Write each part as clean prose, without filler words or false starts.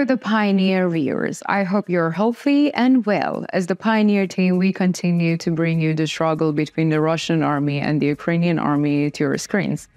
the Pioneer viewers. I hope you're healthy and well. As the Pioneer team, we continue to bring you the struggle between the Russian army and the Ukrainian army to your screens.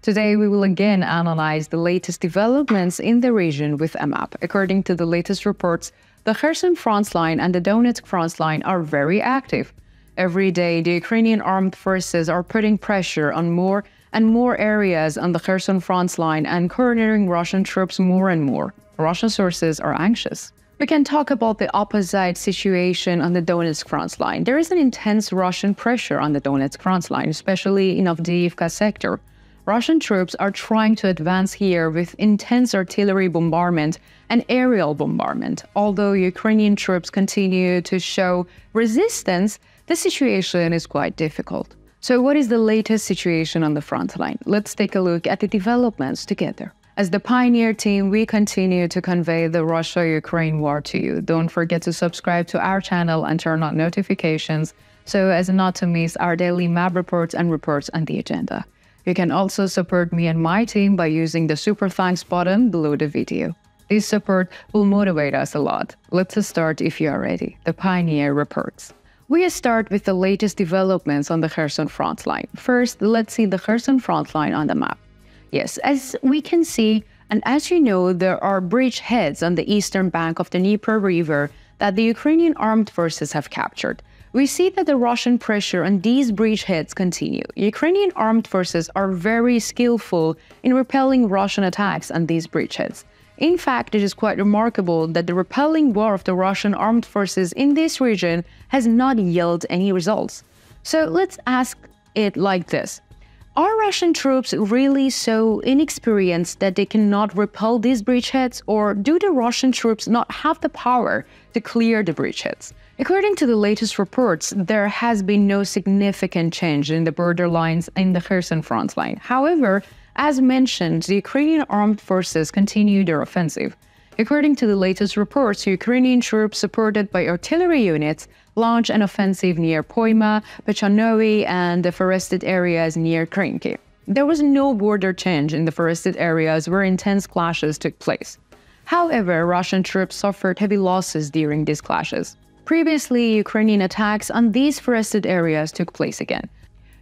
Today, we will again analyze the latest developments in the region with a map. According to the latest reports, the Kherson front line and the Donetsk front line are very active. Every day, the Ukrainian armed forces are putting pressure on more and more areas on the Kherson front line and cornering Russian troops more and more. Russian sources are anxious. We can talk about the opposite situation on the Donetsk front line. There is an intense Russian pressure on the Donetsk front line, especially in Avdiivka sector. Russian troops are trying to advance here with intense artillery bombardment and aerial bombardment. Although Ukrainian troops continue to show resistance, the situation is quite difficult. So what is the latest situation on the front line? Let's take a look at the developments together. As the Pioneer team, we continue to convey the Russia-Ukraine war to you. Don't forget to subscribe to our channel and turn on notifications so as not to miss our daily map reports and reports on the agenda. You can also support me and my team by using the super thanks button below the video. This support will motivate us a lot. Let's start if you are ready. The Pioneer reports. We start with the latest developments on the Kherson front line. First, let's see the Kherson front line on the map. Yes, as we can see, and as you know, there are bridgeheads on the eastern bank of the Dnieper River that the Ukrainian armed forces have captured. We see that the Russian pressure on these bridgeheads continue. Ukrainian armed forces are very skillful in repelling Russian attacks on these bridgeheads. In fact, it is quite remarkable that the repelling war of the Russian armed forces in this region has not yielded any results. So let's ask it like this. Are Russian troops really so inexperienced that they cannot repel these bridgeheads, or do the Russian troops not have the power to clear the bridgeheads? According to the latest reports, there has been no significant change in the border lines in the Kherson front line. However, as mentioned, the Ukrainian armed forces continue their offensive. According to the latest reports, Ukrainian troops supported by artillery units launched an offensive near Poima, Pechanoe, and the forested areas near Krinky. There was no border change in the forested areas where intense clashes took place. However, Russian troops suffered heavy losses during these clashes. Previously, Ukrainian attacks on these forested areas took place again.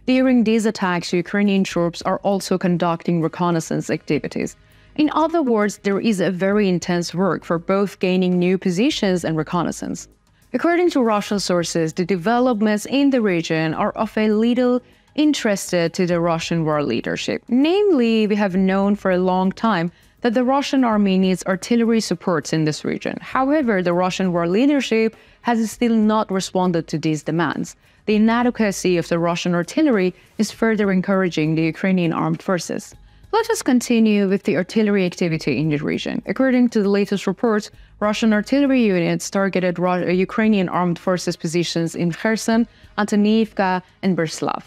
During these attacks, Ukrainian troops are also conducting reconnaissance activities. In other words, there is a very intense work for both gaining new positions and reconnaissance. According to Russian sources, the developments in the region are of a little interest to the Russian war leadership. Namely, we have known for a long time that the Russian army needs artillery supports in this region. However, the Russian war leadership has still not responded to these demands. The inadequacy of the Russian artillery is further encouraging the Ukrainian armed forces. Let us continue with the artillery activity in the region. According to the latest reports, Russian artillery units targeted Ukrainian armed forces positions in Kherson, Avdiivka, and Berslav.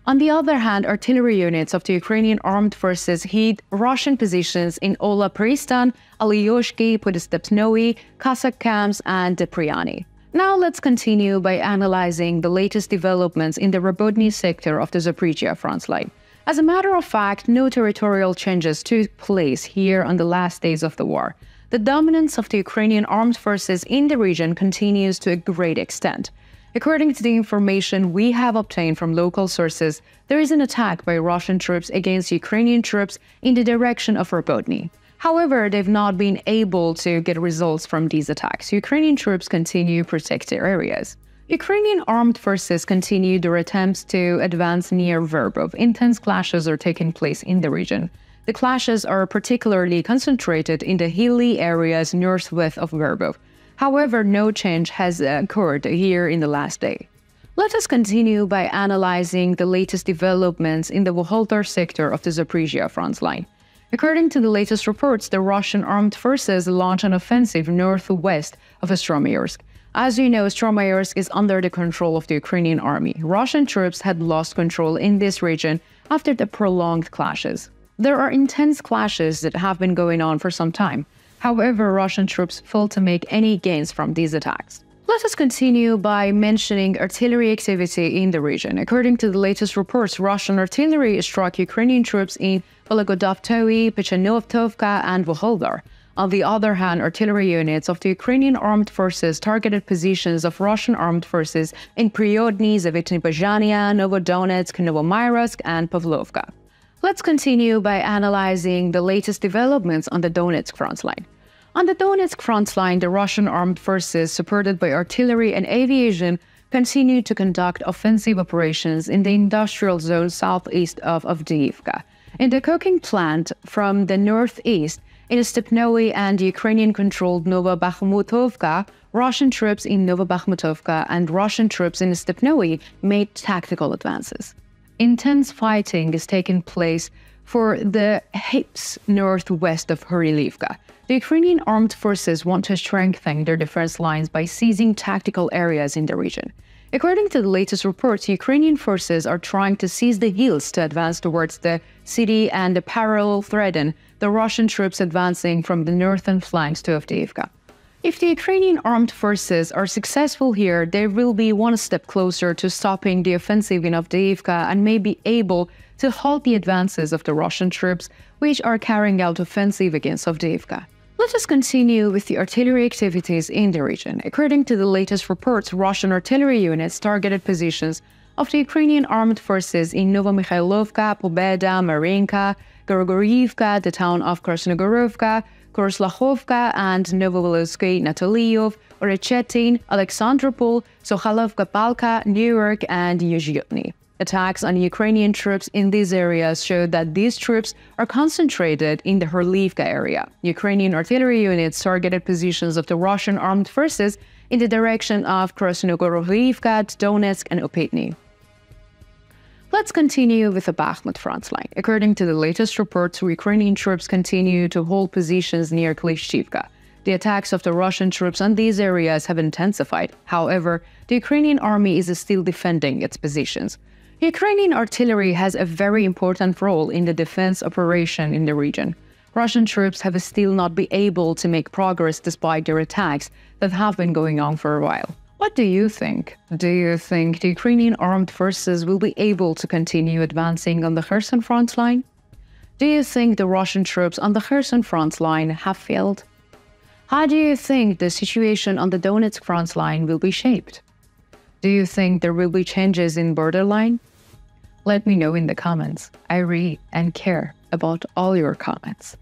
On the other hand, artillery units of the Ukrainian armed forces hit Russian positions in Ola Pristan, Alyoshki, Podestepnoe, Cossack camps, and Depryani. Now let's continue by analyzing the latest developments in the Robotny sector of the Zaporizhia front line. As a matter of fact, no territorial changes took place here on the last days of the war. The dominance of the Ukrainian armed forces in the region continues to a great extent. According to the information we have obtained from local sources, there is an attack by Russian troops against Ukrainian troops in the direction of Robotny. However, they've not been able to get results from these attacks. Ukrainian troops continue to protect their areas. Ukrainian armed forces continue their attempts to advance near Verbov. Intense clashes are taking place in the region. The clashes are particularly concentrated in the hilly areas northwest of Verbov. However, no change has occurred here in the last day. Let us continue by analyzing the latest developments in the Vuhledar sector of the Zaporizhia front line. According to the latest reports, the Russian armed forces launched an offensive northwest of Stromayersk. As you know, Stromayersk is under the control of the Ukrainian army. Russian troops had lost control in this region after the prolonged clashes. There are intense clashes that have been going on for some time. However, Russian troops failed to make any gains from these attacks. Let us continue by mentioning artillery activity in the region. According to the latest reports, Russian artillery struck Ukrainian troops in Volgodovtoe, Pechenovtovka, and Vuhledar. On the other hand, artillery units of the Ukrainian armed forces targeted positions of Russian armed forces in Priodny, Zavitny-Bazhania, Novodonetsk, Novomyrsk, and Pavlovka. Let's continue by analyzing the latest developments on the Donetsk front line. On the Donetsk front line, the Russian armed forces, supported by artillery and aviation, continue to conduct offensive operations in the industrial zone southeast of Avdiivka. In the coking plant from the northeast, in Stepnoe and Ukrainian-controlled Novobakhmutovka, Russian troops in Novobakhmutovka and Russian troops in Stepnoe made tactical advances. Intense fighting is taking place for the hips northwest of Horilivka. The Ukrainian armed forces want to strengthen their defense lines by seizing tactical areas in the region. According to the latest reports, Ukrainian forces are trying to seize the hills to advance towards the city and parallel threaten the Russian troops advancing from the northern flanks to Avdiivka. If the Ukrainian armed forces are successful here, they will be one step closer to stopping the offensive in Avdiivka and may be able to halt the advances of the Russian troops, which are carrying out offensive against Avdiivka. Let us continue with the artillery activities in the region. According to the latest reports, Russian artillery units targeted positions of the Ukrainian armed forces in Novomykhailovka, Pobeda, Marinka, Gorogorivka, the town of Krasnogorovka, Korslakhovka, and Novovolosky, Nataliov, Orechetin, Alexandropol, Sokhalovka Palka, Newark, and Yuzhyotny. Attacks on Ukrainian troops in these areas show that these troops are concentrated in the Horlivka area. Ukrainian artillery units targeted positions of the Russian armed forces in the direction of Krasnogorovka, Donetsk, and Opitny. Let's continue with the Bakhmut front line. According to the latest reports, Ukrainian troops continue to hold positions near Klishchivka. The attacks of the Russian troops on these areas have intensified. However, the Ukrainian army is still defending its positions. Ukrainian artillery has a very important role in the defense operation in the region. Russian troops have still not been able to make progress despite their attacks that have been going on for a while. What do you think? Do you think the Ukrainian armed forces will be able to continue advancing on the Kherson front line? Do you think the Russian troops on the Kherson front line have failed? How do you think the situation on the Donetsk front line will be shaped? Do you think there will be changes in borderline? Let me know in the comments. I read and care about all your comments.